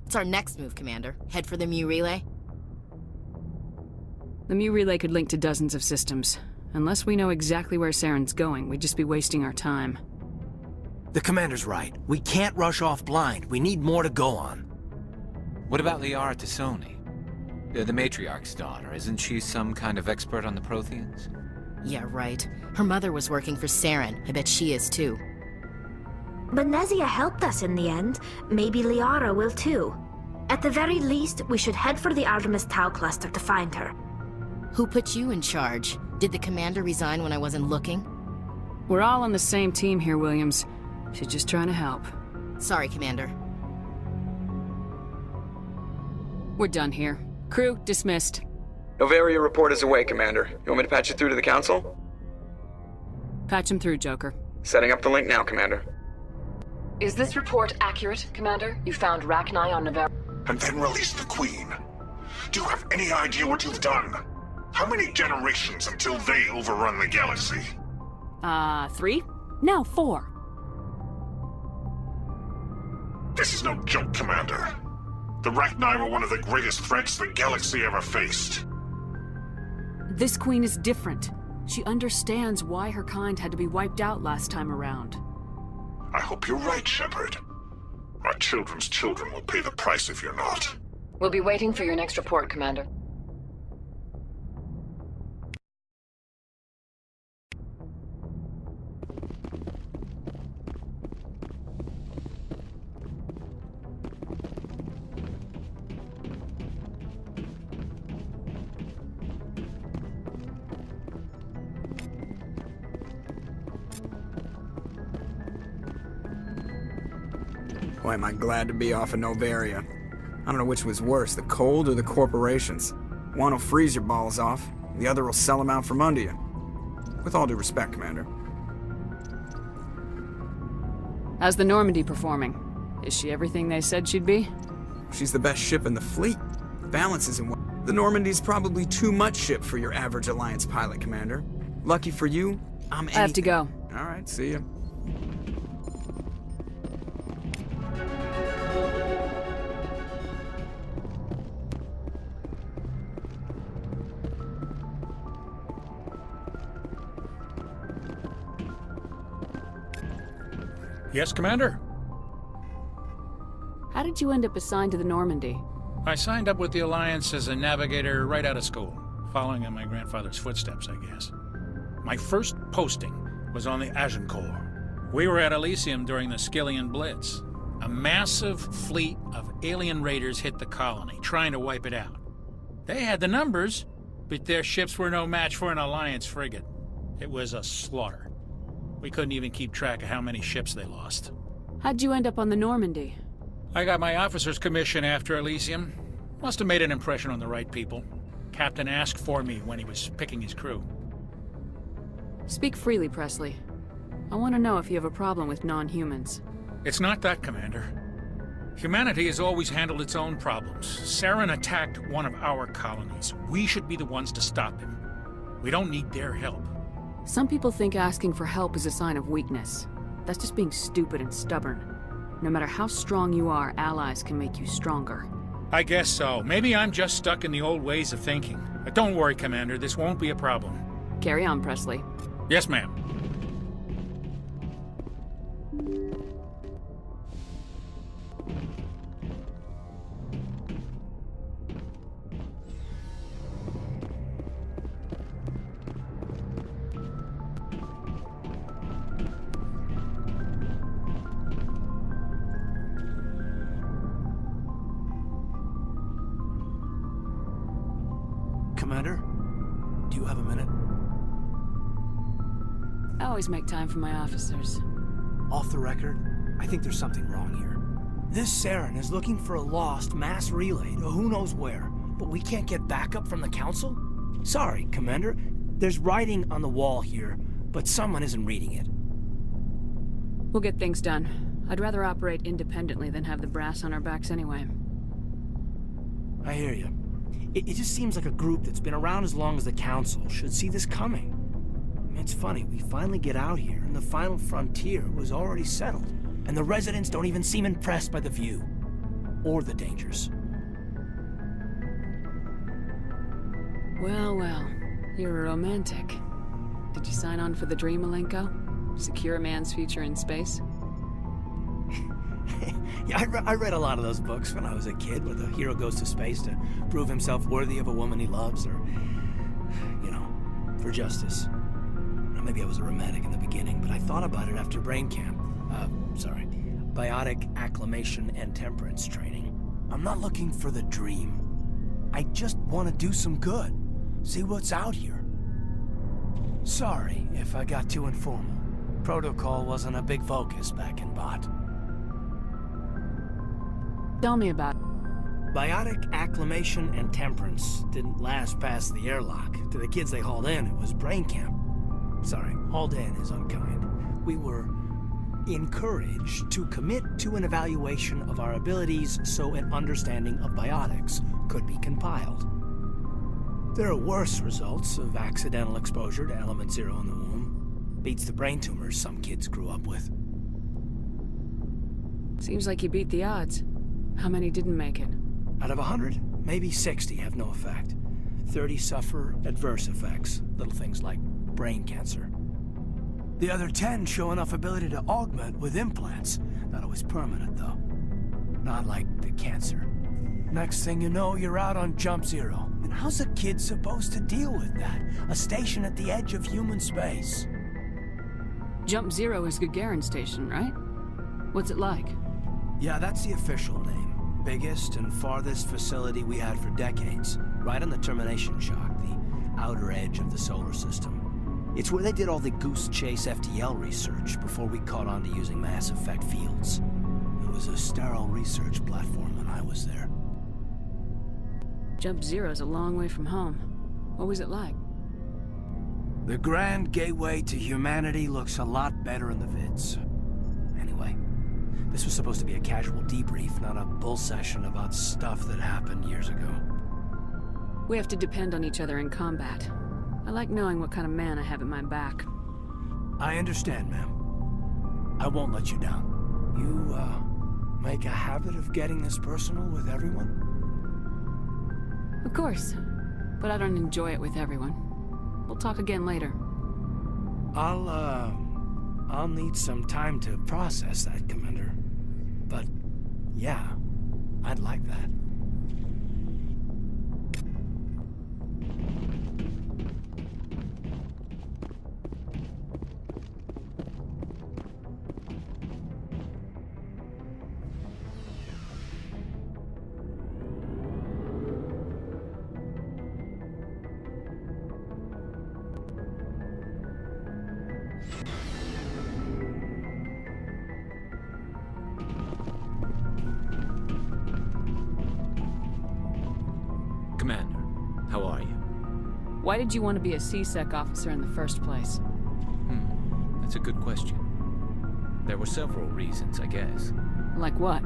What's our next move, Commander? Head for the Mu relay? The Mu relay could link to dozens of systems. Unless we know exactly where Saren's going, we'd just be wasting our time. The Commander's right. We can't rush off blind. We need more to go on. What about Liara Tassoni? The Matriarch's daughter. Isn't she some kind of expert on the Protheans? Yeah, right. Her mother was working for Saren. I bet she is too. But Nezia helped us in the end. Maybe Liara will too. At the very least, we should head for the Artemis Tau cluster to find her. Who put you in charge? Did the Commander resign when I wasn't looking? We're all on the same team here, Williams. She's just trying to help. Sorry, Commander. We're done here. Crew, dismissed. Novaria report is away, Commander. You want me to patch it through to the Council? Patch him through, Joker. Setting up the link now, Commander. Is this report accurate, Commander? You found Rachni on Novaria? And then released the Queen. Do you have any idea what you've done? How many generations until they overrun the galaxy? 3? No, 4. This is no joke, Commander. The Rachni were one of the greatest threats the galaxy ever faced. This Queen is different. She understands why her kind had to be wiped out last time around. I hope you're right, Shepard. Our children's children will pay the price if you're not. We'll be waiting for your next report, Commander. Boy, am I glad to be off of Novaria. I don't know which was worse, the cold or the corporations. One will freeze your balls off, the other will sell them out from under you. With all due respect, Commander. How's the Normandy performing? Is she everything they said she'd be? She's the best ship in the fleet. The balance isn't well. The Normandy's probably too much ship for your average Alliance pilot, Commander. Lucky for you, I'm I have to go. All right, see ya. Yes, Commander? How did you end up assigned to the Normandy? I signed up with the Alliance as a navigator right out of school, following in my grandfather's footsteps, I guess. My first posting was on the Agincourt. We were at Elysium during the Skillian Blitz. A massive fleet of alien raiders hit the colony, trying to wipe it out. They had the numbers, but their ships were no match for an Alliance frigate. It was a slaughter. We couldn't even keep track of how many ships they lost. How'd you end up on the Normandy? I got my officer's commission after Elysium. Must have made an impression on the right people. Captain asked for me when he was picking his crew. Speak freely, Presley. I want to know if you have a problem with non-humans. It's not that, Commander. Humanity has always handled its own problems. Saren attacked one of our colonies. We should be the ones to stop him. We don't need their help. Some people think asking for help is a sign of weakness. That's just being stupid and stubborn. No matter how strong you are, allies can make you stronger. I guess so. Maybe I'm just stuck in the old ways of thinking. But don't worry, Commander. This won't be a problem. Carry on, Presley. Yes, ma'am. Commander, do you have a minute? I always make time for my officers. Off the record, I think there's something wrong here. This Saren is looking for a lost mass relay to who knows where, but we can't get backup from the Council? Sorry, Commander. There's writing on the wall here, but someone isn't reading it. We'll get things done. I'd rather operate independently than have the brass on our backs anyway. I hear you. It just seems like a group that's been around as long as the Council should see this coming. I mean, it's funny, we finally get out here, and the final frontier was already settled, and the residents don't even seem impressed by the view. or the dangers. Well, well. You're a romantic. Did you sign on for the dream, Malenko? Secure a man's future in space? Yeah, I read a lot of those books when I was a kid, where the hero goes to space to prove himself worthy of a woman he loves, or, you know, for justice. Or maybe I was a romantic in the beginning, but I thought about it after brain camp. Biotic acclimation and temperance training. I'm not looking for the dream. I just want to do some good. See what's out here. Sorry if I got too informal. Protocol wasn't a big focus back in Bot. Tell me about it. Biotic acclimation and temperance didn't last past the airlock. To the kids they hauled in, it was brain camp. Sorry, hauled in is unkind. We were encouraged to commit to an evaluation of our abilities so an understanding of biotics could be compiled. There are worse results of accidental exposure to Element Zero in the womb. Beats the brain tumors some kids grew up with. Seems like you beat the odds. How many didn't make it? Out of 100, maybe 60 have no effect. 30 suffer adverse effects, little things like brain cancer. The other 10 show enough ability to augment with implants. Not always permanent, though. Not like the cancer. Next thing you know, you're out on Jump Zero. And how's a kid supposed to deal with that? A station at the edge of human space. Jump Zero is Gagarin Station, right? What's it like? Yeah, that's the official name. Biggest and farthest facility we had for decades. Right on the termination shock, the outer edge of the solar system. It's where they did all the Goose Chase FTL research before we caught on to using mass effect fields. It was a sterile research platform when I was there. Jump Zero's a long way from home. What was it like? The grand gateway to humanity looks a lot better in the vids. Anyway, this was supposed to be a casual debrief, not a bull session about stuff that happened years ago. We have to depend on each other in combat. I like knowing what kind of man I have at my back. I understand, ma'am. I won't let you down. You, make a habit of getting this personal with everyone? Of course. But I don't enjoy it with everyone. We'll talk again later. I'll need some time to process that, Commander. But, yeah, I'd like that. Commander, how are you? Why did you want to be a C-Sec officer in the first place? That's a good question. There were several reasons, I guess. Like what?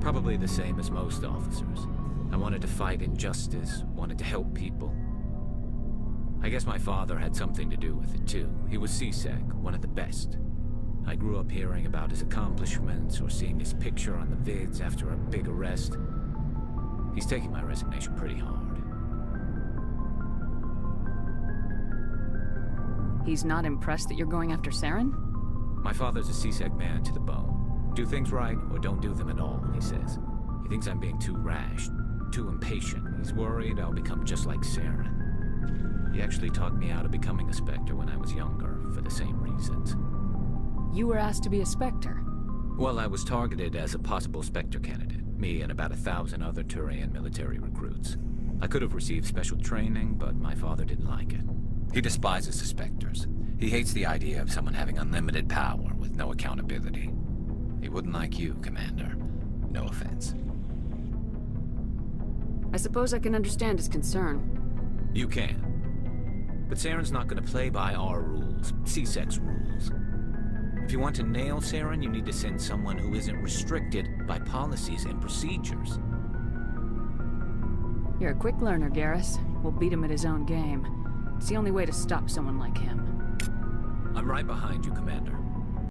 Probably the same as most officers. I wanted to fight injustice, wanted to help people. I guess my father had something to do with it too. He was C-Sec, one of the best. I grew up hearing about his accomplishments or seeing his picture on the vids after a big arrest. He's taking my resignation pretty hard. He's not impressed that you're going after Saren? My father's a C-Sec man to the bone. Do things right or don't do them at all, he says. He thinks I'm being too rash, too impatient. He's worried I'll become just like Saren. He actually talked me out of becoming a Spectre when I was younger, for the same reasons. You were asked to be a Spectre? Well, I was targeted as a possible Spectre candidate. Me and about 1,000 other Turian military recruits. I could have received special training, but my father didn't like it. He despises the Spectres. He hates the idea of someone having unlimited power with no accountability. He wouldn't like you, Commander. No offense. I suppose I can understand his concern. You can. But Saren's not going to play by our rules, C-Sec's rules. If you want to nail Saren, you need to send someone who isn't restricted by policies and procedures. You're a quick learner, Garrus. We'll beat him at his own game. It's the only way to stop someone like him. I'm right behind you, Commander.